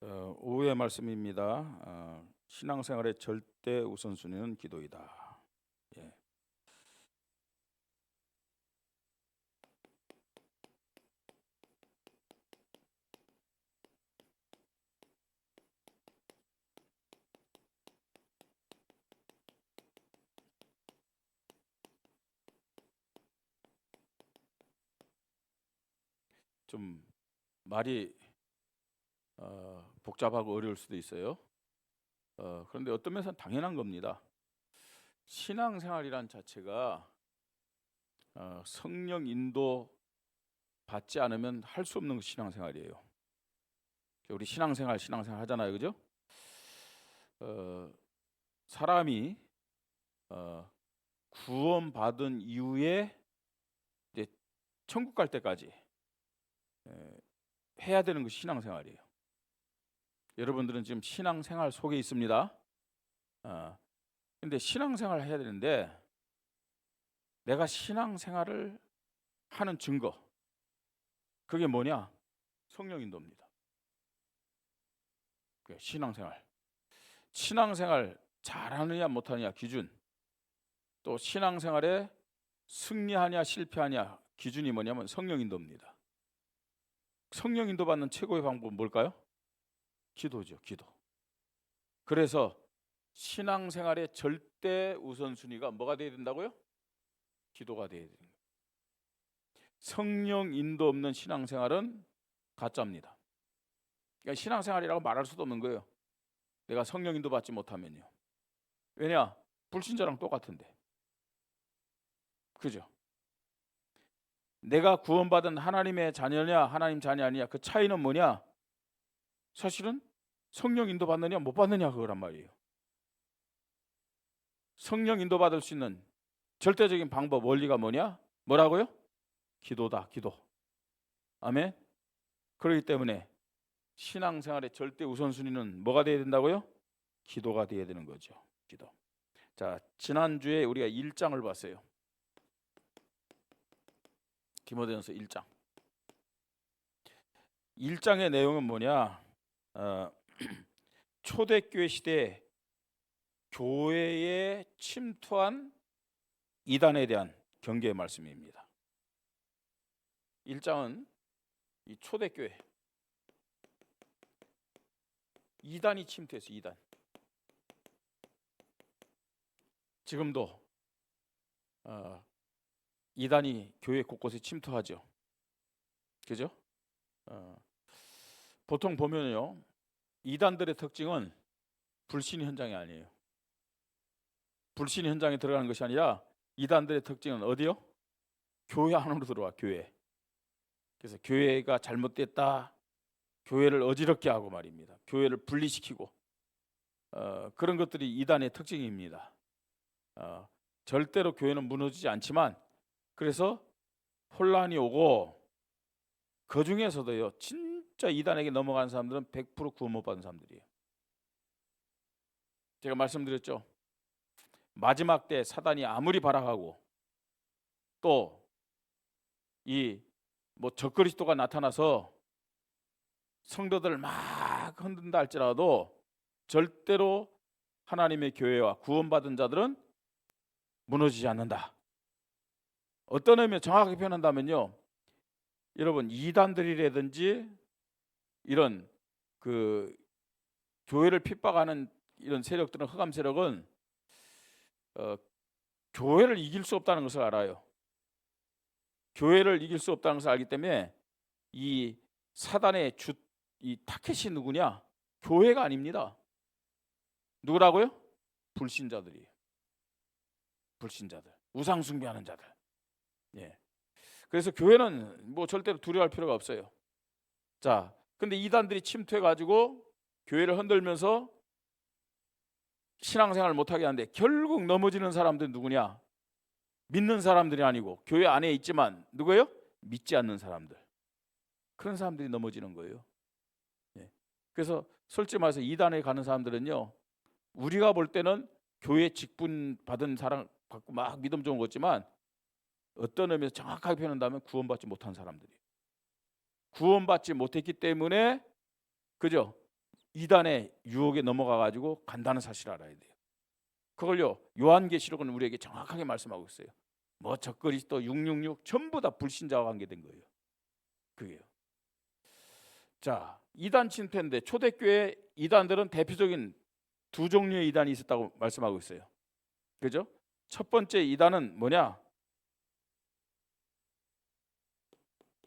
오후의 말씀입니다. 신앙생활의 절대 우선순위는 기도이다. 예. 좀 말이 복잡하고 어려울 수도 있어요. 그런데 어떤 면에서는 당연한 겁니다. 신앙생활이란 자체가 성령 인도 받지 않으면 할 수 없는 신앙생활이에요. 우리 신앙생활 하잖아요, 그죠? 사람이 구원받은 이후에 이제 천국 갈 때까지 해야 되는 것이 신앙생활이에요. 여러분들은 지금 신앙생활 속에 있습니다. 근데 신앙생활을 해야 되는데 내가 신앙생활을 하는 증거, 그게 뭐냐? 성령 인도입니다. 신앙생활 잘하느냐 못하느냐 기준, 또 신앙생활에 승리하냐 실패하냐 기준이 뭐냐면 성령 인도입니다. 성령 인도 받는 최고의 방법은 뭘까요? 기도죠, 기도. 그래서 신앙생활의 절대 우선순위가 뭐가 돼야 된다고요? 기도가 돼야 되는 거예요. 성령 인도 없는 신앙생활은 가짜입니다. 그러니까 신앙생활이라고 말할 수도 없는 거예요. 내가 성령 인도 받지 못하면요. 왜냐? 불신자랑 똑같은데. 그죠? 내가 구원받은 하나님의 자녀냐 하나님 자녀 아니냐, 그 차이는 뭐냐? 사실은 성령 인도 받느냐 못 받느냐 그거란 말이에요. 성령 인도 받을 수 있는 절대적인 방법, 원리가 뭐냐? 뭐라고요? 기도다, 기도. 아멘. 그렇기 때문에 신앙생활의 절대 우선순위는 뭐가 돼야 된다고요? 기도가 돼야 되는 거죠. 기도. 자, 지난주에 우리가 1장을 봤어요. 디모데전서 1장. 1장의 내용은 뭐냐? 초대교회 시대에 교회에 침투한 이단에 대한 경계의 말씀입니다. 1장은 이 초대교회 이단이 침투했어요. 이단. 지금도 이단이 교회 곳곳에 침투하죠. 그죠? 보통 보면요, 이단들의 특징은 불신 현장이 아니에요. 불신 현장에 들어가는 것이 아니라 이단들의 특징은 어디요? 교회 안으로 들어와, 교회. 그래서 교회가 잘못됐다, 교회를 어지럽게 하고 말입니다. 교회를 분리시키고 그런 것들이 이단의 특징입니다. 절대로 교회는 무너지지 않지만, 그래서 혼란이 오고 그 중에서도요, 진짜 이단에게 넘어간 사람들은 100% 구원 못 받은 사람들이에요. 제가 말씀드렸죠. 마지막 때 사단이 아무리 발악하고 또 이 적그리스도가 나타나서 성도들을 막 흔든다 할지라도 절대로 하나님의 교회와 구원받은 자들은 무너지지 않는다. 어떤 의미에 정확하게 표현한다면요, 여러분, 이단들이라든지 이런 그 교회를 핍박하는 이런 세력들은, 흑암 세력은 교회를 이길 수 없다는 것을 알아요. 교회를 이길 수 없다는 것을 알기 때문에 이 사단의 이 타켓이 누구냐? 교회가 아닙니다. 누구라고요? 불신자들이에요. 불신자들, 우상 숭배하는 자들. 예. 그래서 교회는 절대로 두려워할 필요가 없어요. 자, 근데 이단들이 침투해가지고 교회를 흔들면서 신앙생활을 못하게 하는데, 결국 넘어지는 사람들은 누구냐? 믿는 사람들이 아니고 교회 안에 있지만 누구예요? 믿지 않는 사람들. 그런 사람들이 넘어지는 거예요. 예. 그래서 솔직히 말해서 이단에 가는 사람들은요, 우리가 볼 때는 교회 직분 받은 사람 갖고 막 믿음 좋은 거지만, 어떤 의미에서 정확하게 표현한다면 구원받지 못한 사람들이에요. 구원받지 못했기 때문에, 그죠? 이단의 유혹에 넘어가 가지고 간다는 사실을 알아야 돼요. 그걸요 요한계시록은 우리에게 정확하게 말씀하고 있어요. 뭐 적그리스도 666 전부 다 불신자와 관계된 거예요. 그게요. 자, 이단 침투인데 초대교회 이단들은 대표적인 두 종류의 이단이 있었다고 말씀하고 있어요. 그죠? 첫 번째 이단은 뭐냐?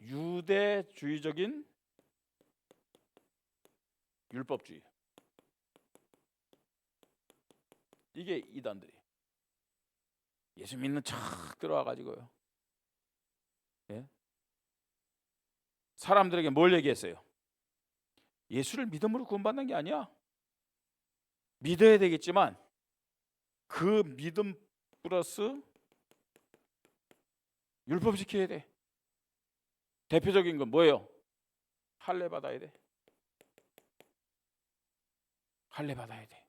유대주의적인 율법주의. 이게 이단들이. 예수 믿는 척 들어와 가지고요. 예? 사람들에게 뭘 얘기했어요? 예수를 믿음으로 구원받는 게 아니야. 믿어야 되겠지만 그 믿음 플러스 율법 지켜야 돼. 대표적인 건 뭐예요? 할례 받아야 돼. 할례 받아야 돼.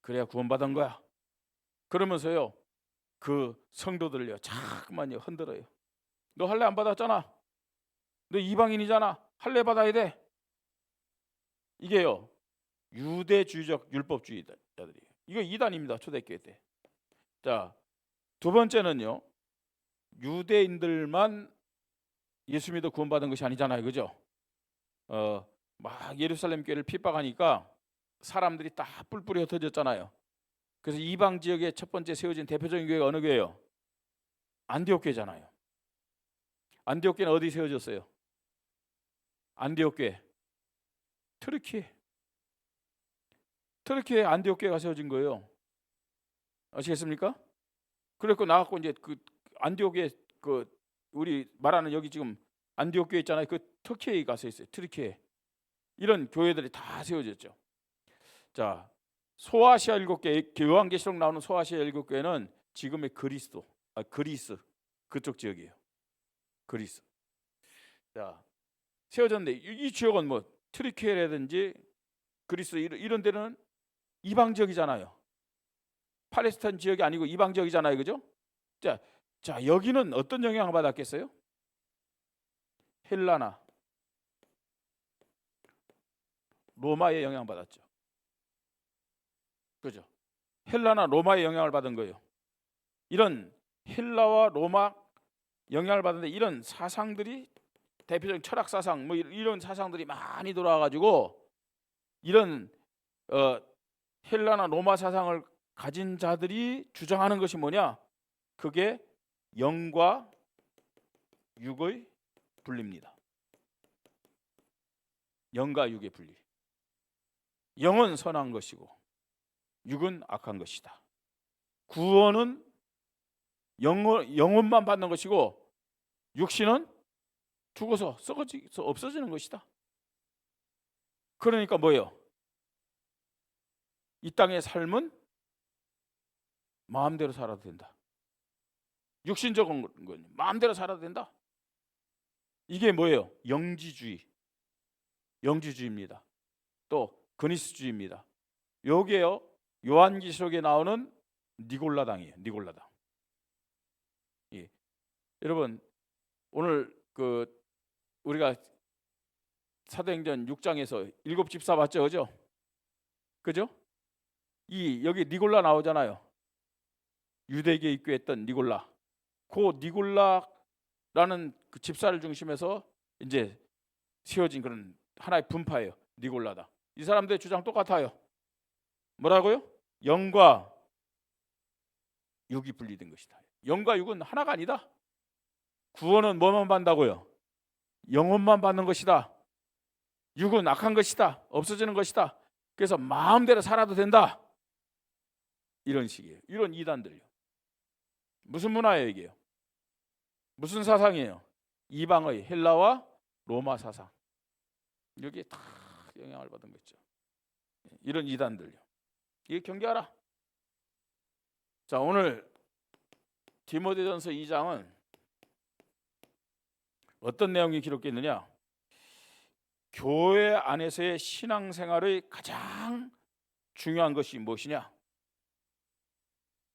그래야 구원받은 거야. 그러면서요 그 성도들을요 자꾸만 흔들어요. 너 할례 안 받았잖아. 너 이방인이잖아. 할례 받아야 돼. 이게요 유대주의적 율법주의자들이에요. 이거 이단입니다. 초대교회 때. 자, 두 번째는요 유대인들만 예수 믿어 구원받은 것이 아니잖아요. 그죠? 막 예루살렘 교회를 핍박하니까 사람들이 다 뿔뿔이 흩어졌잖아요. 그래서 이방 지역에 첫 번째 세워진 대표적인 교회가 어느 교회예요? 안디옥 교회잖아요. 안디옥 교회는 어디 세워졌어요? 안디옥 교회 터르키에 안디옥 교회가 세워진 거예요. 아시겠습니까? 그래서 나갖고 이제 그 안디옥에 그 우리 말하는 여기 지금 안디옥 교회 있잖아요. 그 터키에 가서 있어요. 터키에 이런 교회들이 다 세워졌죠. 자, 소아시아 7개, 요한계시록 나오는 소아시아 7개는 지금의 그리스 그쪽 지역이에요. 그리스. 자, 세워졌는데 이 지역은 뭐 트리키에라든지 그리스 이런 데는 이방 지역이잖아요. 팔레스타인 지역이 아니고 이방 지역이잖아요. 그죠? 자, 여기는 어떤 영향을 받았겠어요? 헬라나 로마의 영향을 받았죠. 그죠? 헬라나 로마의 영향을 받은 거예요. 이런 헬라와 로마 영향을 받는데 이런 사상들이 대표적인 철학 사상 뭐 이런 사상들이 많이 돌아와 가지고 이런 헬라나 로마 사상을 가진 자들이 주장하는 것이 뭐냐? 그게 영과 육의 분리입니다. 영과 육의 분리. 영은 선한 것이고 육은 악한 것이다. 구원은 영혼만 받는 것이고 육신은 죽어서 썩어져서 없어지는 것이다. 그러니까 뭐예요? 이 땅의 삶은 마음대로 살아도 된다. 육신적인 건 마음대로 살아도 된다. 이게 뭐예요? 영지주의입니다. 또 그니스주의입니다. 요게요 요한계시록에 나오는 니골라당이에요. 니골라당. 예. 여러분 오늘 우리가 사도행전 6장에서 7집사 봤죠, 그죠? 여기 니골라 나오잖아요. 유대교에 입교했던 니골라. 그 니골라라는 그 집사를 중심해서 이제 세워진 그런 하나의 분파예요. 니골라다. 이 사람들의 주장 똑같아요. 뭐라고요? 영과 육이 분리된 것이다. 영과 육은 하나가 아니다. 구원은 뭐만 받는다고요? 영혼만 받는 것이다. 육은 악한 것이다. 없어지는 것이다. 그래서 마음대로 살아도 된다. 이런 식이에요. 이런 이단들요. 무슨 문화예요 이게요? 무슨 사상이에요? 이방의 헬라와 로마 사상. 여기에 다 영향을 받은 거죠. 이런 이단들요. 이게 경계하라. 자, 오늘 디모데전서 2장은 어떤 내용이 기록되어 있느냐? 교회 안에서의 신앙생활의 가장 중요한 것이 무엇이냐?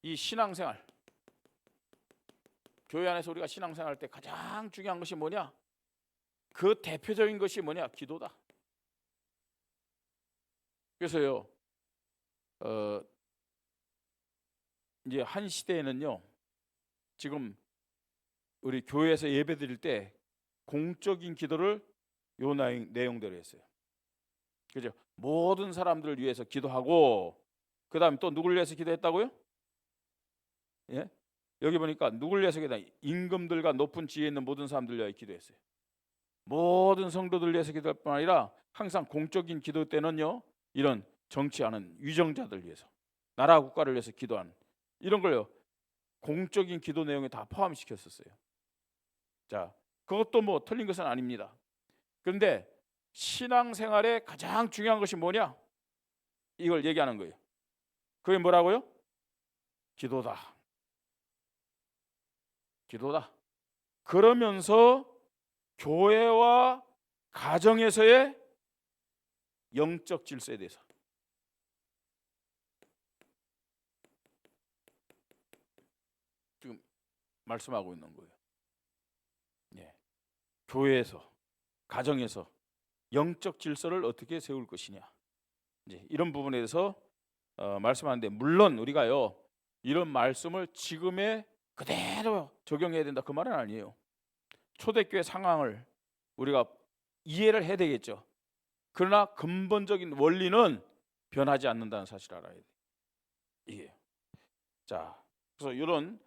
이 신앙생활, 교회 안에서 우리가 신앙생활할 때 가장 중요한 것이 뭐냐? 그 대표적인 것이 뭐냐? 기도다. 그래서요, 이제 한 시대에는요, 지금 우리 교회에서 예배 드릴 때 공적인 기도를 요 내용대로 했어요. 그죠? 모든 사람들을 위해서 기도하고, 그 다음에 또 누구를 위해서 기도했다고요? 예? 여기 보니까 누구를 위해서 기도했다? 임금들과 높은 지위에 있는 모든 사람들 위해 기도했어요. 모든 성도들 위해서 기도할 뿐 아니라 항상 공적인 기도 때는요, 이런 정치하는 위정자들 위해서, 나라 국가를 위해서 기도하는 이런 걸요, 공적인 기도 내용에 다 포함시켰었어요. 자, 그것도 뭐 틀린 것은 아닙니다. 그런데 신앙생활에 가장 중요한 것이 뭐냐? 이걸 얘기하는 거예요. 그게 뭐라고요? 기도다. 기도다. 그러면서 교회와 가정에서의 영적 질서에 대해서 지금 말씀하고 있는 거예요. 예. 교회에서, 가정에서 영적 질서를 어떻게 세울 것이냐, 이제 이런 부분에 대해서 말씀하는데, 물론 우리가요, 이런 말씀을 지금의 그대로 적용해야 된다 그 말은 아니에요. 초대교회 상황을 우리가 이해를 해야 되겠죠. 그러나 근본적인 원리는 변하지 않는다는 사실을 알아야 돼요. 이게. 자, 그래서 이런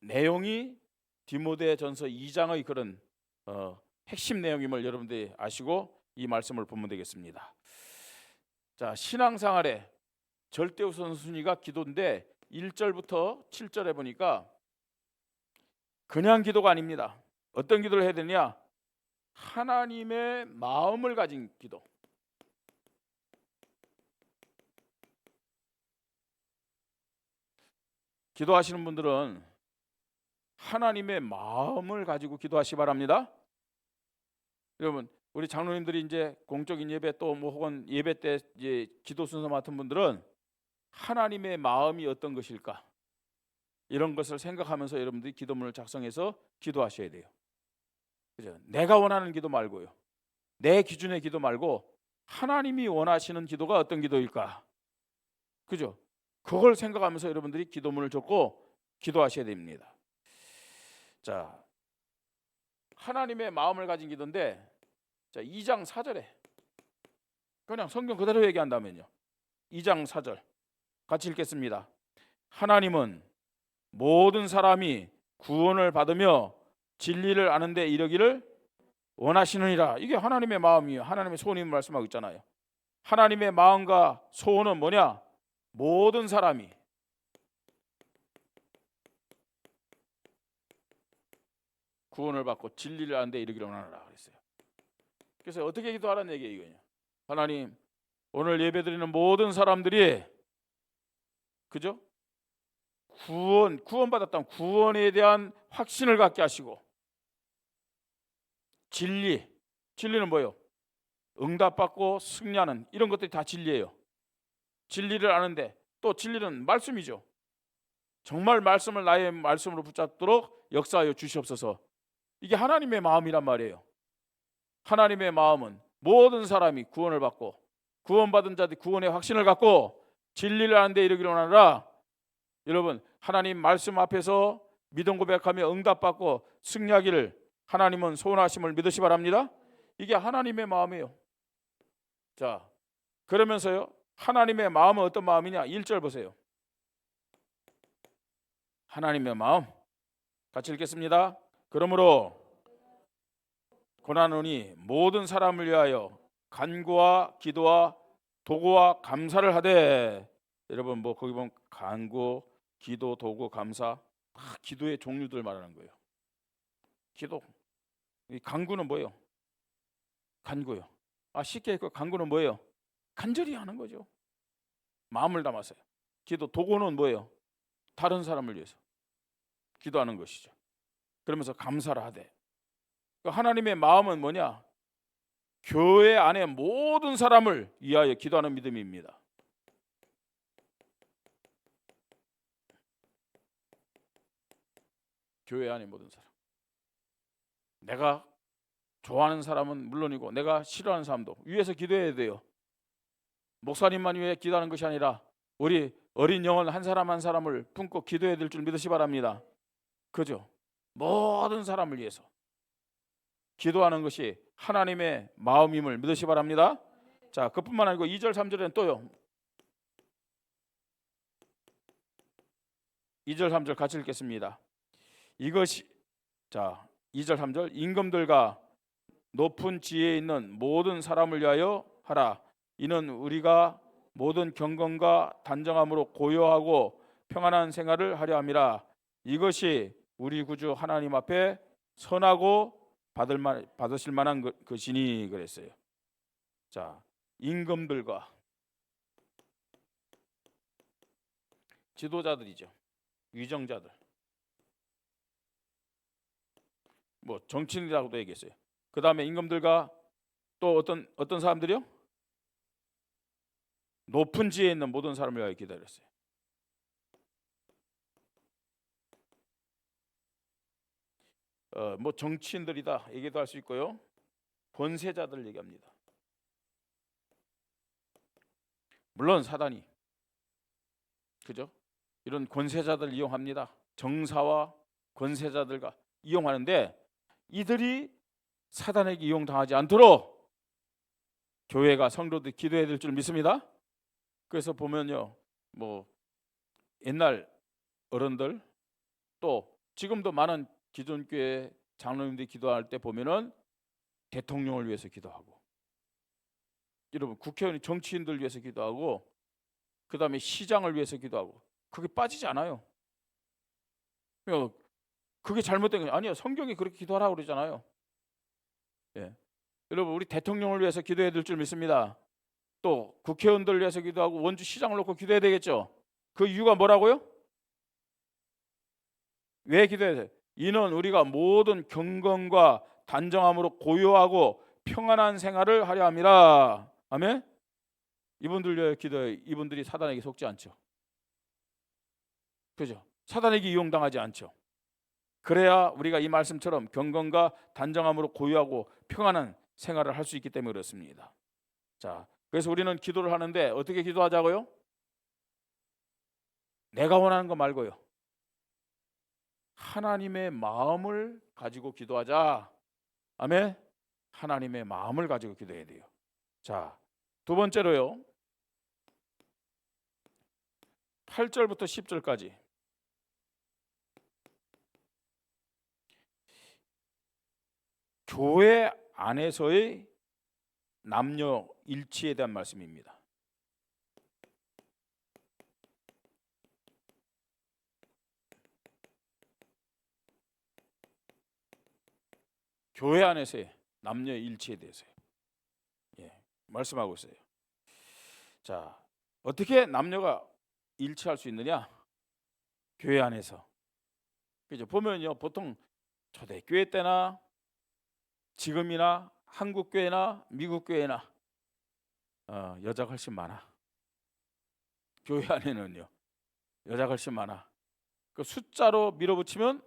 내용이 디모데전서 2장의 그런 핵심 내용임을 여러분들이 아시고 이 말씀을 보면 되겠습니다. 자, 신앙생활에 절대 우선순위가 기도인데 1절부터 7절에 보니까 그냥 기도가 아닙니다. 어떤 기도를 해야 되냐? 하나님의 마음을 가진 기도. 기도하시는 분들은 하나님의 마음을 가지고 기도하시기 바랍니다. 여러분, 우리 장로님들이 이제 공적인 예배 또 뭐 혹은 예배 때 이제 기도 순서 맡은 분들은 하나님의 마음이 어떤 것일까, 이런 것을 생각하면서 여러분들이 기도문을 작성해서 기도하셔야 돼요. 그죠? 내가 원하는 기도 말고요, 내 기준의 기도 말고 하나님이 원하시는 기도가 어떤 기도일까, 그죠? 그걸 생각하면서 여러분들이 기도문을 적고 기도하셔야 됩니다. 자, 하나님의 마음을 가진 기도인데, 자, 2장 4절에 그냥 성경 그대로 얘기한다면요, 2장 4절 같이 읽겠습니다. 하나님은 모든 사람이 구원을 받으며 진리를 아는 데 이르기를 원하시느니라. 이게 하나님의 마음이에요. 하나님의 소원임을 말씀하고 있잖아요. 하나님의 마음과 소원은 뭐냐? 모든 사람이 구원을 받고 진리를 아는 데 이르기를 원하노라 그랬어요. 그래서 어떻게 기도하라는 얘기예요, 이거냐? 하나님, 오늘 예배드리는 모든 사람들이, 그죠? 구원받았다면 구원에 대한 확신을 갖게 하시고, 진리는 뭐예요? 응답받고 승리하는 이런 것들이 다 진리예요. 진리를 아는데, 또 진리는 말씀이죠. 정말 말씀을 나의 말씀으로 붙잡도록 역사하여 주시옵소서. 이게 하나님의 마음이란 말이에요. 하나님의 마음은 모든 사람이 구원을 받고, 구원받은 자들이 구원의 확신을 갖고 진리를 아는 데 이르기를 원하노라. 여러분, 하나님 말씀 앞에서 믿음 고백하며 응답받고 승리하기를 하나님은 소원하심을 믿으시 바랍니다. 이게 하나님의 마음이에요. 자, 그러면서요, 하나님의 마음은 어떤 마음이냐? 1절 보세요. 하나님의 마음 같이 읽겠습니다. 그러므로 고난하노니 모든 사람을 위하여 간구와 기도와 도구와 감사를 하되, 여러분 뭐 거기 보면 간구, 기도, 도구, 감사, 다 기도의 종류들 말하는 거예요. 기도, 이 간구는 뭐예요? 간구요. 쉽게 얘기해, 간구는 뭐예요? 간절히 하는 거죠. 마음을 담아서요. 기도, 도구는 뭐예요? 다른 사람을 위해서 기도하는 것이죠. 그러면서 감사를 하되, 하나님의 마음은 뭐냐? 교회 안에 모든 사람을 위하여 기도하는 믿음입니다. 교회 안에 모든 사람, 내가 좋아하는 사람은 물론이고 내가 싫어하는 사람도 위해서 기도해야 돼요. 목사님만 위해 기도하는 것이 아니라 우리 어린 영혼 한 사람 한 사람을 품고 기도해야 될 줄 믿으시 바랍니다. 그죠? 모든 사람을 위해서 기도하는 것이 하나님의 마음임을 믿으시 바랍니다. 자, 그뿐만 아니고 2절 3절에는 또요. 2절 3절 같이 읽겠습니다. 이것이, 자, 2절 3절, 임금들과 높은 지혜에 있는 모든 사람을 위하여 하라. 이는 우리가 모든 경건과 단정함으로 고요하고 평안한 생활을 하려 함이라. 이것이 우리 구주 하나님 앞에 선하고 받으실 만한 것이니 그랬어요. 자, 임금들과 지도자들이죠. 위정자들, 뭐 정치인이라고도 얘기했어요. 그 다음에 임금들과 또 어떤 사람들이요? 높은 지혜에 있는 모든 사람을 위하여 기다렸어요. 뭐 정치인들이다 얘기도 할 수 있고요. 권세자들 얘기합니다. 물론 사단이, 그죠? 이런 권세자들 이용합니다. 정사와 권세자들과 이용하는데 이들이 사단에게 이용당하지 않도록 교회가 성도들 기도해야 될 줄 믿습니다. 그래서 보면요, 뭐 옛날 어른들 또 지금도 많은 기존교회 장로님들이 기도할 때 보면은 대통령을 위해서 기도하고, 여러분 국회의원 정치인들 위해서 기도하고, 그 다음에 시장을 위해서 기도하고, 그게 빠지지 않아요. 그게 잘못된 게 아니에요. 성경이 그렇게 기도하라고 그러잖아요. 예. 여러분 우리 대통령을 위해서 기도해야 될 줄 믿습니다. 또 국회의원들을 위해서 기도하고 원주 시장을 놓고 기도해야 되겠죠. 그 이유가 뭐라고요? 왜 기도해야 돼요? 이는 우리가 모든 경건과 단정함으로 고요하고 평안한 생활을 하려 함이라. 아멘. 이분들 위해 기도해. 이분들이 사단에게 속지 않죠. 그죠? 사단에게 이용당하지 않죠. 그래야 우리가 이 말씀처럼 경건과 단정함으로 고요하고 평안한 생활을 할 수 있기 때문에 그렇습니다. 자, 그래서 우리는 기도를 하는데 어떻게 기도하자고요? 내가 원하는 거 말고요. 하나님의 마음을 가지고 기도하자. 아멘. 하나님의 마음을 가지고 기도해야 돼요. 자, 두 번째로요. 8절부터 10절까지. 교회 안에서의 남녀 일치에 대한 말씀입니다. 교회 안에서의 남녀 일치에 대해서요. 예, 말씀하고 있어요. 자, 어떻게 남녀가 일치할 수 있느냐? 교회 안에서. 그죠? 보면요, 보통 초대교회 때나 지금이나 한국 교회나 미국 교회나 여자가 훨씬 많아. 교회 안에는요, 여자가 훨씬 많아. 그 숫자로 밀어붙이면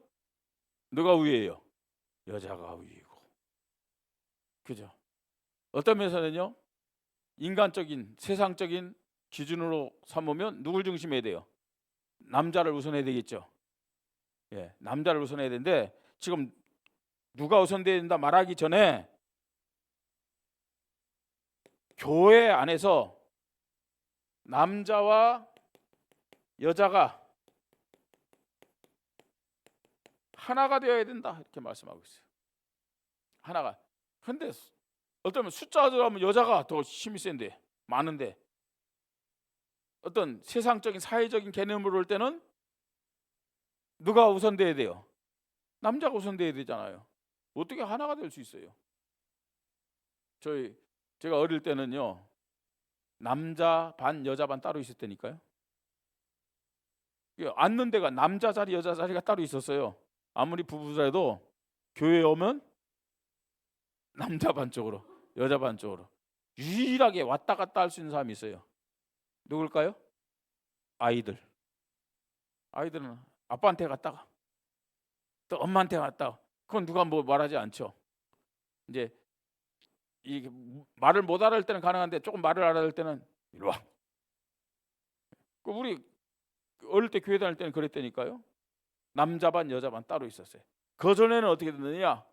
누가 우위예요? 여자가 우위고. 그죠? 어떤 면에서는요, 인간적인 세상적인 기준으로 삼으면 누굴 중심해야 돼요? 남자를 우선해야 되겠죠. 예, 남자를 우선해야 되는데 지금 누가 우선돼야 된다 말하기 전에 교회 안에서 남자와 여자가 하나가 되어야 된다 이렇게 말씀하고 있어요. 하나가. 근데 어쩌면 숫자로 하면 여자가 더 힘이 센데 많은데, 어떤 세상적인 사회적인 개념으로 볼 때는 누가 우선돼야 돼요? 남자가 우선돼야 되잖아요. 어떻게 하나가 될 수 있어요? 제가 어릴 때는요, 남자 반 여자 반 따로 있었다니까요. 앉는 데가 남자 자리 여자 자리가 따로 있었어요. 아무리 부부자라도 교회에 오면 남자 반 쪽으로 여자 반 쪽으로 유일하게 왔다 갔다 할 수 있는 사람이 있어요. 누굴까요? 아이들은 아빠한테 갔다가 또 엄마한테 갔다가, 그건 누가 뭐 말하지 않죠. 이제 이 말을 못 알아들 때는 가능한데 조금 말을 알아들 때는 이리 와. 우리 어릴 때 교회 다닐 때는 그랬다니까요. 남자 반 여자 반 따로 있었어요. 그 전에는 어떻게 됐느냐?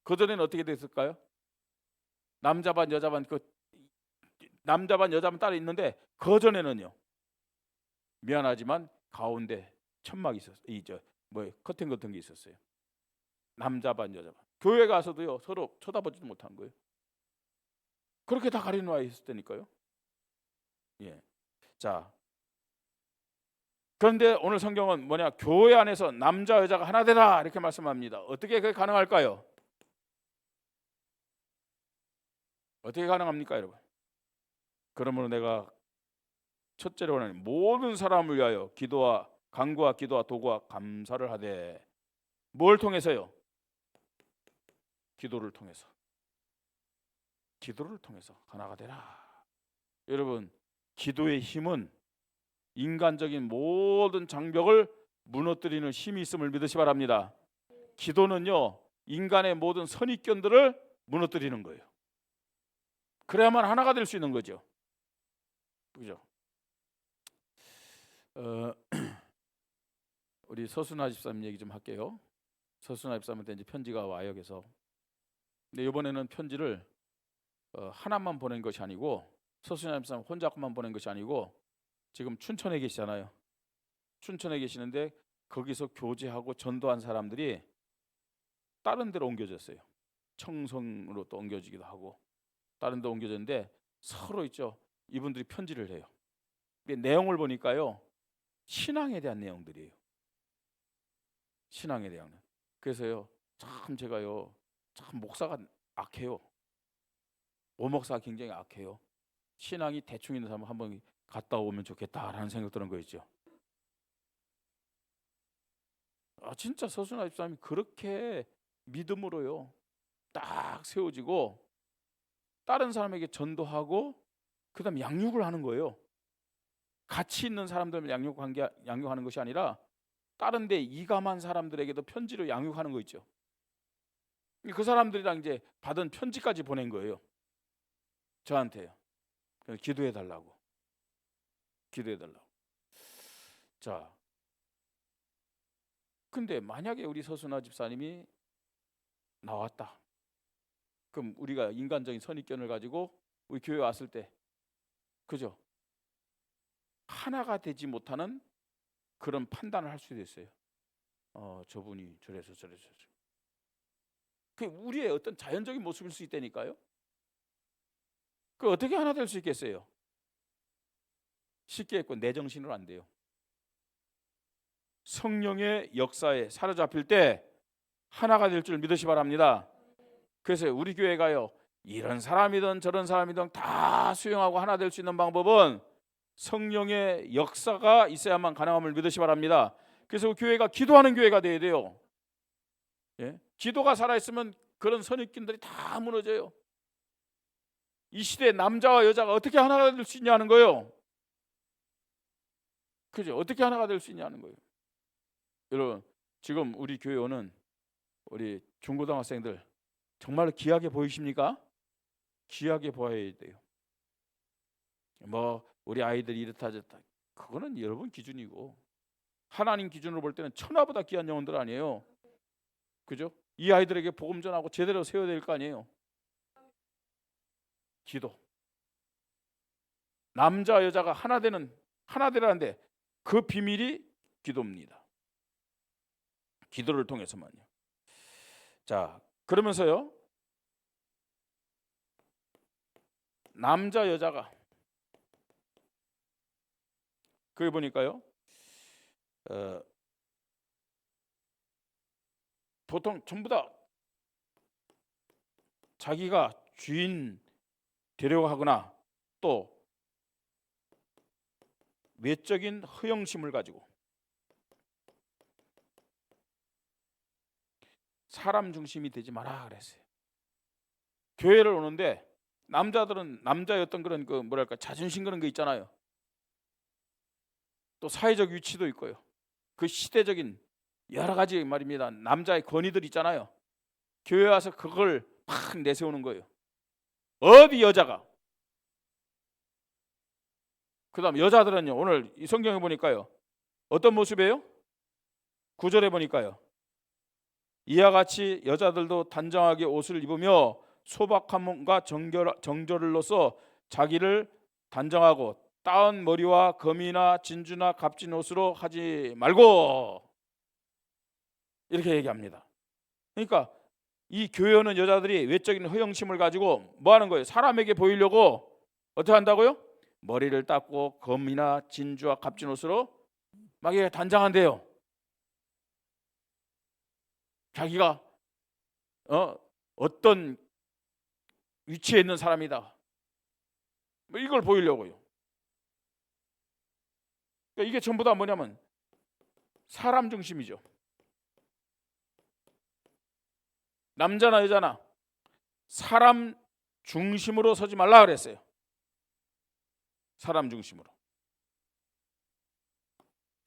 그 전에는 어떻게 됐을까요? 남자 반 여자 반 남자 반 여자 반 따로 있는데 그 전에는요. 미안하지만 가운데 천막이 있었어요. 커튼 같은 게 있었어요. 남자 반 여자 반. 교회 가서도요 서로 쳐다보지도 못한 거예요. 그렇게 다 가려놓아 있었다니까요. 예. 자, 그런데 오늘 성경은 뭐냐? 교회 안에서 남자 여자가 하나 되라 이렇게 말씀합니다. 어떻게 그게 가능할까요? 어떻게 가능합니까, 여러분? 그러므로 내가 첫째로 원하는 모든 사람을 위하여 기도와 간구와 기도와 도구와 감사를 하되. 뭘 통해서요? 기도를 통해서. 기도를 통해서 하나가 되라. 여러분, 기도의 힘은 인간적인 모든 장벽을 무너뜨리는 힘이 있음을 믿으시 바랍니다. 기도는요, 인간의 모든 선입견들을 무너뜨리는 거예요. 그래야만 하나가 될 수 있는 거죠. 그죠? 우리 서순아 집사님 얘기 좀 할게요. 서순아 집사님한테 이제 편지가 와요. 그래서 근데 이번에는 편지를 하나만 보낸 것이 아니고, 서순아 집사님 혼자만 보낸 것이 아니고 지금 춘천에 계시잖아요. 춘천에 계시는데 거기서 교제하고 전도한 사람들이 다른 데로 옮겨졌어요. 청송으로 또 옮겨지기도 하고 다른 데 옮겨졌는데 서로 있죠. 이분들이 편지를 해요. 내용을 보니까요, 신앙에 대한 내용들이에요. 신앙에 대한. 그래서요, 참 제가요, 참 목사가 악해요. 오목사가 굉장히 악해요. 신앙이 대충 있는 사람 한번 갔다 오면 좋겠다라는 생각 드는 거 있죠. 진짜 서순아 집사님이 그렇게 믿음으로요 딱 세워지고 다른 사람에게 전도하고 그다음 양육을 하는 거예요. 같이 있는 사람들을 양육하는 것이 아니라 다른 데 이감한 사람들에게도 편지를 양육하는 거 있죠. 그 사람들이랑 이제 받은 편지까지 보낸 거예요. 저한테요. 기도해 달라고. 기도해 달라고. 자, 근데 만약에 우리 서순아 집사님이 나왔다. 그럼 우리가 인간적인 선입견을 가지고 우리 교회 왔을 때, 그죠? 하나가 되지 못하는 그런 판단을 할 수도 있어요. 저분이 저래서. 그 우리의 어떤 자연적인 모습일 수 있다니까요. 그 어떻게 하나 될 수 있겠어요? 쉽게 했고 내 정신으로 안 돼요. 성령의 역사에 사로잡힐 때 하나가 될 줄 믿으시 바랍니다. 그래서 우리 교회가요, 이런 사람이든 저런 사람이든 다 수용하고 하나 될 수 있는 방법은 성령의 역사가 있어야만 가능함을 믿으시 바랍니다. 그래서 교회가 기도하는 교회가 돼야 돼요. 예? 기도가 살아있으면 그런 선입견들이 다 무너져요. 이 시대에 남자와 여자가 어떻게 하나가 될 수 있냐는 거예요. 그죠? 어떻게 하나가 될 수 있냐는 거예요. 여러분, 지금 우리 교회 오는 우리 중고등학생들 정말 귀하게 보이십니까? 귀하게 보아야 돼요. 우리 아이들이 이렇다 저렇다, 그거는 여러분 기준이고 하나님 기준으로 볼 때는 천하보다 귀한 영혼들 아니에요. 그죠? 이 아이들에게 복음 전하고 제대로 세워야 될 거 아니에요. 기도. 남자 여자가 하나 되라는데 그 비밀이 기도입니다. 기도를 통해서만요. 자, 그러면서요, 남자 여자가 거기 보니까요, 보통 전부 다 자기가 주인 되려고 하거나 또 외적인 허영심을 가지고 사람 중심이 되지 마라 그랬어요. 교회를 오는데 남자들은 남자의 어떤 그런 자존심 그런 거 있잖아요. 또 사회적 위치도 있고요. 그 시대적인 여러 가지 말입니다. 남자의 권위들 있잖아요. 교회 와서 그걸 팍 내세우는 거예요. 어디 여자가 그다음 여자들은요. 오늘 이 성경에 보니까요. 어떤 모습이에요? 9절에 보니까요. 이와 같이 여자들도 단정하게 옷을 입으며 소박함과 정절을로써 자기를 단정하고 따은 머리와 금이나 진주나 값진 옷으로 하지 말고, 이렇게 얘기합니다. 그러니까 이 교회 오는 여자들이 외적인 허영심을 가지고 뭐 하는 거예요? 사람에게 보이려고 어떻게 한다고요? 머리를 닦고 금이나 진주와 값진 옷으로 막 이게 단정한대요. 자기가 어떤 위치에 있는 사람이다, 뭐 이걸 보이려고요. 그러니까 이게 전부 다 뭐냐면 사람 중심이죠. 남자나 여자나 사람 중심으로 서지 말라 그랬어요. 사람 중심으로.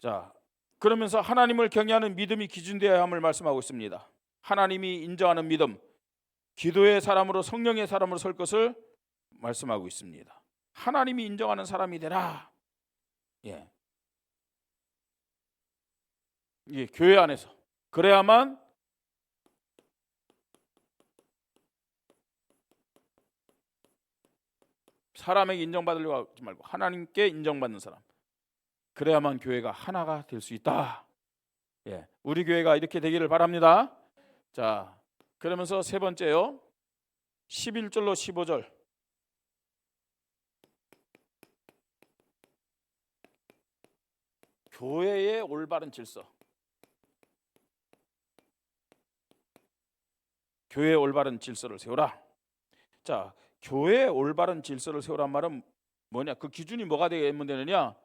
자, 그러면서 하나님을 경외하는 믿음이 기준되어야 함을 말씀하고 있습니다. 하나님이 인정하는 믿음, 기도의 사람으로 성령의 사람으로 설 것을 말씀하고 있습니다. 하나님이 인정하는 사람이 되라. 예, 교회 안에서 그래야만 사람에게 인정받으려고 하지 말고 하나님께 인정받는 사람, 그래야만 교회가 하나가 될 수 있다. 예, 우리 교회가 이렇게 되기를 바랍니다. 자, 그러면서 세 번째요. 11절로 15절. 교회의 올바른 질서. 교회의 올바른 질서를 세우라. 자, 교회의 올바른 질서를 세우란 말은 뭐냐? 그 기준이 뭐가 되면 되느냐?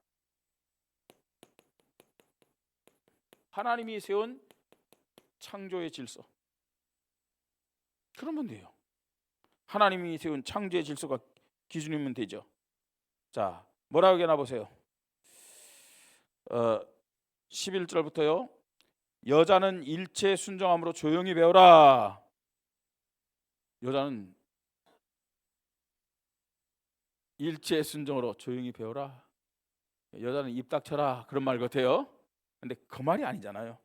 하나님이 세운 창조의 질서. 그러면 돼요. 하나님이 세운 창조의 질서가 기준이면 되죠. 자, 뭐라고 하나 보세요. 11절부터요. 여자는 일체 순종함으로 조용히 배우라. 여자는 일체 순종으로 조용히 배우라. 여자는 입 닥쳐라, 그런 말 같아요. 근데 그 말이 아니잖아요.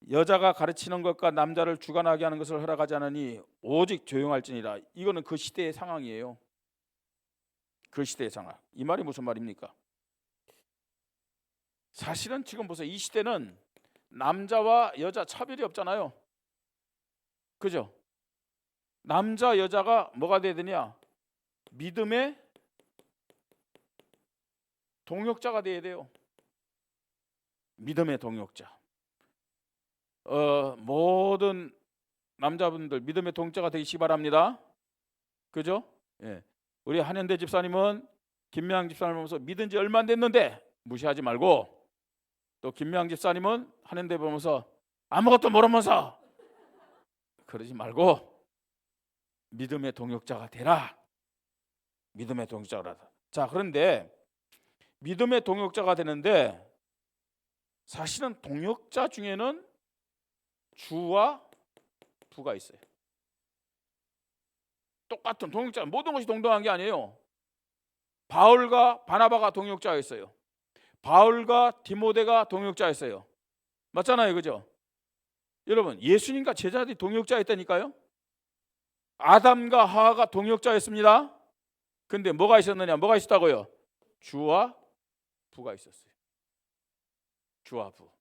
여자가 가르치는 것과 남자를 주관하게 하는 것을 허락하지 않으니 오직 조용할지니라. 이거는 그 시대의 상황이에요. 그 시대의 상황. 이 말이 무슨 말입니까? 사실은 지금 보세요. 이 시대는 남자와 여자 차별이 없잖아요. 그죠? 남자 여자가 뭐가 돼야 되냐? 믿음의 동역자가 돼야 돼요. 믿음의 동역자. 모든 남자분들 믿음의 동역자가 되시기 바랍니다. 그죠? 예. 우리 한현대 집사님은 김명양 집사님을 보면서 믿은 지 얼마 안 됐는데 무시하지 말고, 또 김명양 집사님은 한현대 보면서 아무것도 모르면서 그러지 말고 믿음의 동역자가 되라. 믿음의 동역자가 되라. 자, 그런데 믿음의 동역자가 되는데 사실은 동역자 중에는 주와 부가 있어요. 똑같은 동역자, 모든 것이 동등한 게 아니에요. 바울과 바나바가 동역자였어요. 바울과 디모데가 동역자였어요. 맞잖아요, 그죠? 여러분, 예수님과 제자들이 동역자였다니까요. 아담과 하와가 동역자였습니다. 근데 뭐가 있었느냐? 뭐가 있었다고요? 주와 부가 있었어요. 주와 부.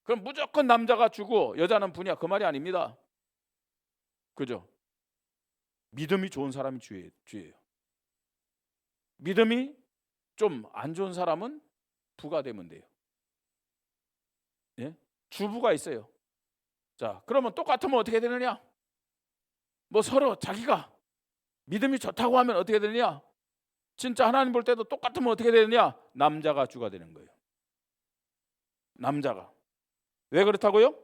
그럼 무조건 남자가 주고 여자는 부냐? 그 말이 아닙니다. 그죠? 믿음이 좋은 사람이 주예요. 믿음이 좀 안 좋은 사람은 부가 되면 돼요. 예? 주부가 있어요. 자, 그러면 똑같으면 어떻게 되느냐? 뭐 서로 자기가 믿음이 좋다고 하면 어떻게 되느냐? 진짜 하나님 볼 때도 똑같으면 어떻게 되느냐? 남자가 주가 되는 거예요. 남자가. 왜 그렇다고요?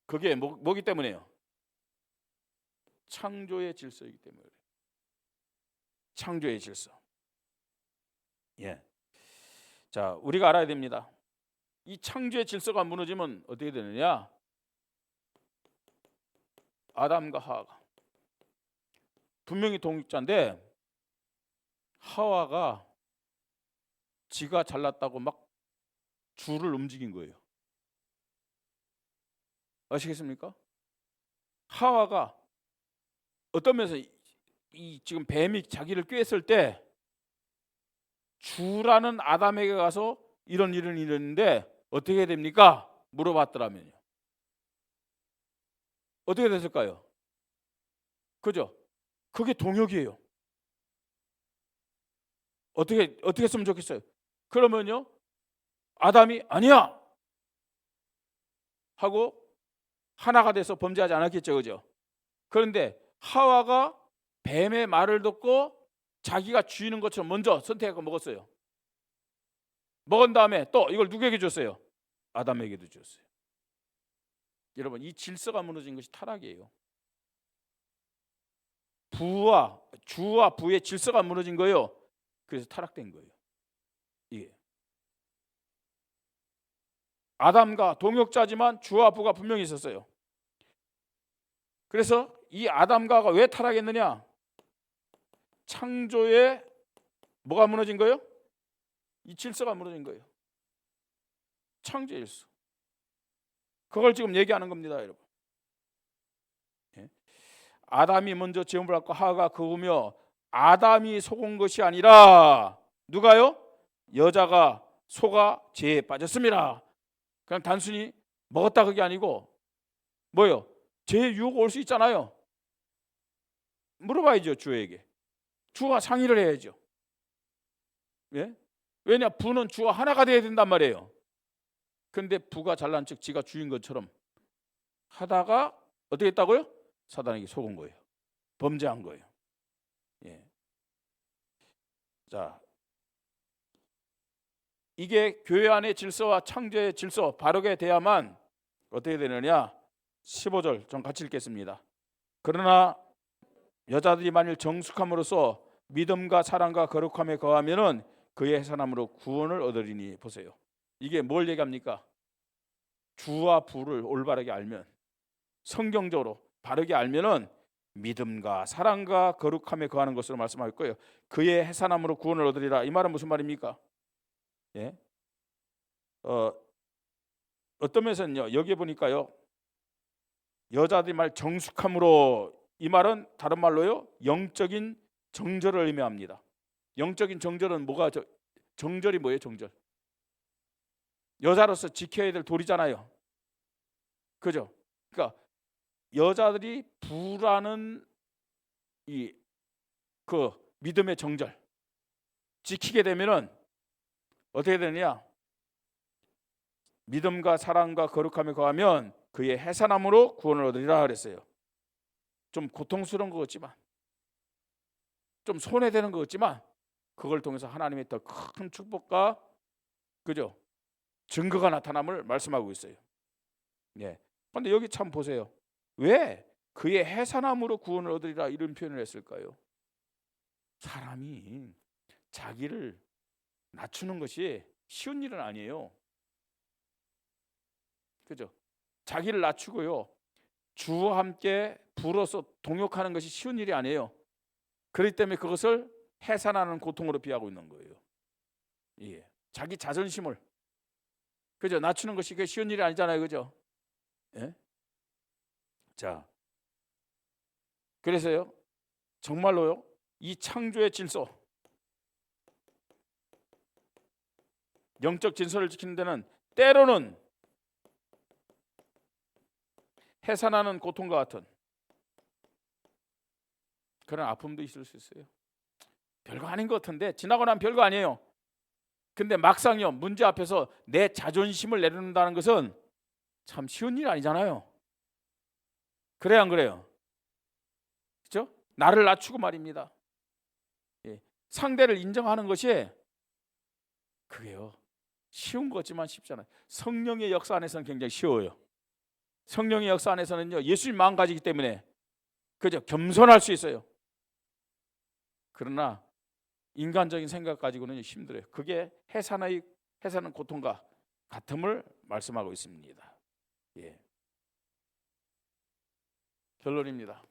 그게 뭐기 때문에요? 창조의 질서이기 때문에. 창조의 질서. 예. 자, 우리가 알아야 됩니다. 이 창조의 질서가 무너지면 어떻게 되느냐? 아담과 하와가 분명히 동역자인데 하와가 지가 잘났다고 막 줄을 움직인 거예요. 아시겠습니까? 하와가 어떤 면에서 이 지금 뱀이 자기를 꿰었을 때 주라는 아담에게 가서 이런 일은 이랬는데 어떻게 됩니까? 물어봤더라면요. 어떻게 됐을까요? 그죠? 그게 동역이에요. 어떻게 했으면 좋겠어요? 그러면요, 아담이 아니야 하고 하나가 돼서 범죄하지 않았겠죠, 그죠? 그런데 하와가 뱀의 말을 듣고 자기가 쥐는 것처럼 먼저 선택하고 먹었어요. 먹은 다음에 또 이걸 누구에게 줬어요? 아담에게도 줬어요. 여러분, 이 질서가 무너진 것이 타락이에요. 주와 부의 질서가 무너진 거예요. 그래서 타락된 거예요. 이게 아담과 동역자지만 주와 부가 분명히 있었어요. 그래서 이 아담과가 왜 타락했느냐? 창조에 뭐가 무너진 거예요? 이 질서가 무너진 거예요. 창조의 질서. 그걸 지금 얘기하는 겁니다, 여러분. 아담이 먼저 죄를 받고 하와가 그으며 아담이 속은 것이 아니라 누가요? 여자가 속아 죄에 빠졌습니다. 그냥 단순히 먹었다 그게 아니고 뭐요? 죄의 유혹이 올 수 있잖아요. 물어봐야죠, 주에게. 주와 상의를 해야죠. 예? 왜냐, 부는 주와 하나가 돼야 된단 말이에요. 그런데 부가 잘난 척 지가 주인 것처럼 하다가 어떻게 했다고요? 사단에게 속은 거예요. 범죄한 거예요. 예. 자, 이게 교회 안의 질서와 창조의 질서 바르게 돼야만 어떻게 되느냐? 15절 좀 같이 읽겠습니다. 그러나 여자들이 만일 정숙함으로써 믿음과 사랑과 거룩함에 거하면은 그의 해산함으로 구원을 얻으리니. 보세요. 이게 뭘 얘기합니까? 주와 부를 올바르게 알면, 성경적으로 바르게 알면은 믿음과 사랑과 거룩함에 거하는 것으로 말씀하고 있고요. 그의 해산함으로 구원을 얻으리라. 이 말은 무슨 말입니까? 예? 어떤 면에서는요, 여기 보니까요, 여자들이 말 정숙함으로, 이 말은 다른 말로요, 영적인 정절을 의미합니다. 영적인 정절은 뭐가, 정절이 뭐예요? 정절. 여자로서 지켜야 될 도리잖아요. 그죠? 그러니까 여자들이 부라는 이 그 믿음의 정절 지키게 되면은 어떻게 되느냐? 믿음과 사랑과 거룩함에 거하면 그의 해산함으로 구원을 얻으리라 그랬어요. 좀 고통스러운 것 같지만, 좀 손해되는 것 같지만, 그걸 통해서 하나님의 더 큰 축복과 그죠? 증거가 나타남을 말씀하고 있어요. 예. 그런데 여기 참 보세요. 왜 그의 해산함으로 구원을 얻으리라 이런 표현을 했을까요? 사람이 자기를 낮추는 것이 쉬운 일은 아니에요. 그죠? 자기를 낮추고요, 주와 함께 부로서 동역하는 것이 쉬운 일이 아니에요. 그렇기 때문에 그것을 해산하는 고통으로 비하고 있는 거예요. 예. 자기 자존심을 그죠? 낮추는 것이 그게 쉬운 일이 아니잖아요, 그죠? 예? 자, 그래서요, 정말로요, 이 창조의 질서, 영적 질서를 지키는 데는 때로는 해산하는 고통과 같은 그런 아픔도 있을 수 있어요. 별거 아닌 것 같은데 지나고 나면 별거 아니에요. 근데 막상요, 문제 앞에서 내 자존심을 내려놓는다는 것은 참 쉬운 일 아니잖아요. 그래요, 안 그래요? 그렇죠? 나를 낮추고 말입니다. 예. 상대를 인정하는 것이 그게요, 쉬운 거지만 쉽잖아요. 성령의 역사 안에서는 굉장히 쉬워요. 성령의 역사 안에서는요, 예수님 마음 가지기 때문에 그죠? 겸손할 수 있어요. 그러나 인간적인 생각 가지고는 힘들어요. 그게 해산하는 고통과 같음을 말씀하고 있습니다. 예. 결론입니다.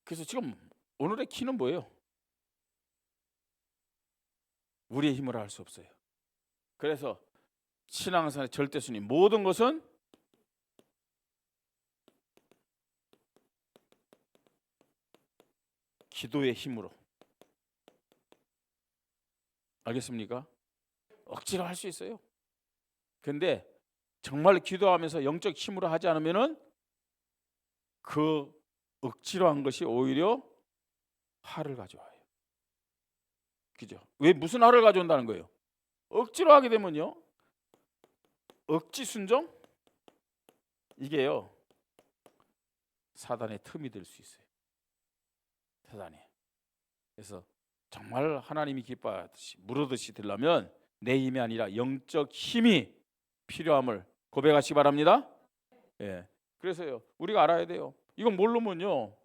그래서 지금 오늘의 키는 뭐예요? 우리의 힘으로 할 수 없어요. 그래서 신앙생활의 절대순위 모든 것은 기도의 힘으로. 알겠습니까? 억지로 할 수 있어요. 근데 정말 기도하면서 영적 힘으로 하지 않으면은 그 억지로 한 것이 오히려 화를 가져와요. 그죠? 왜 무슨 화를 가져온다는 거예요? 억지로 하게 되면요, 억지 순종 이게요 사단의 틈이 될 수 있어요. 사단이. 그래서 정말 하나님이 기뻐하듯이 물으듯이 되려면 내 힘이 아니라 영적 힘이 필요함을 고백하시기 바랍니다. 예. 그래서요 우리가 알아야 돼요. 이건 모르면요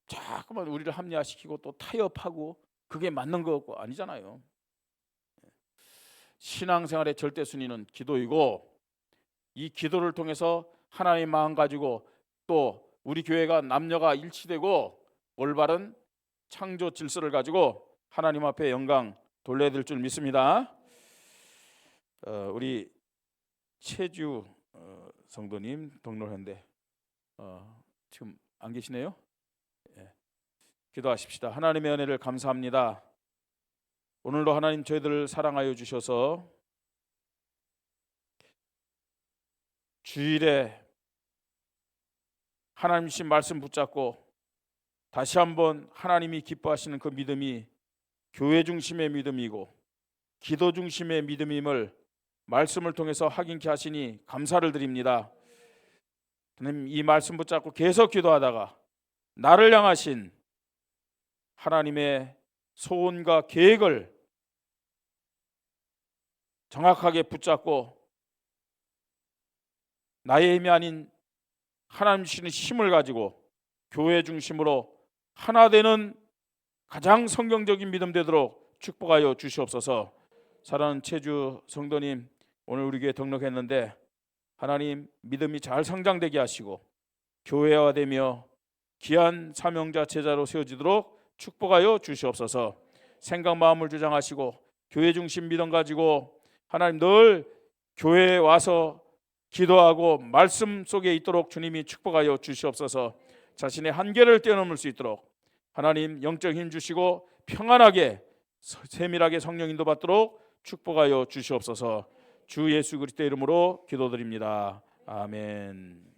자꾸만 우리를 합리화시키고 또 타협하고 그게 맞는 거 같고 아니잖아요. 신앙생활의 절대 순위는 기도이고, 이 기도를 통해서 하나님 마음 가지고 또 우리 교회가 남녀가 일치되고 올바른 창조 질서를 가지고 하나님 앞에 영광 돌려야 될 줄 믿습니다. 우리 최주 성도님 등록했는데 지금 안 계시네요. 예. 기도하십시다. 하나님의 은혜를 감사합니다. 오늘도 하나님 저희들을 사랑하여 주셔서 주일에 하나님 주신 말씀 붙잡고 다시 한번 하나님이 기뻐하시는 그 믿음이 교회 중심의 믿음이고 기도 중심의 믿음임을 말씀을 통해서 확인케 하시니 감사를 드립니다. 하나님, 이 말씀 붙잡고 계속 기도하다가 나를 향하신 하나님의 소원과 계획을 정확하게 붙잡고 나의 힘이 아닌 하나님 주시는 힘을 가지고 교회 중심으로 하나 되는 가장 성경적인 믿음 되도록 축복하여 주시옵소서. 사랑하는 최주 성도님, 오늘 우리 교회 등록했는데 하나님 믿음이 잘 성장되게 하시고 교회화되며 귀한 사명자 제자로 세워지도록 축복하여 주시옵소서. 생각 마음을 주장하시고 교회 중심 믿음 가지고 하나님 늘 교회에 와서 기도하고 말씀 속에 있도록 주님이 축복하여 주시옵소서. 자신의 한계를 뛰어넘을 수 있도록 하나님 영적 힘 주시고 평안하게 세밀하게 성령 인도 받도록 축복하여 주시옵소서. 주 예수 그리스도의 이름으로 기도드립니다. 아멘.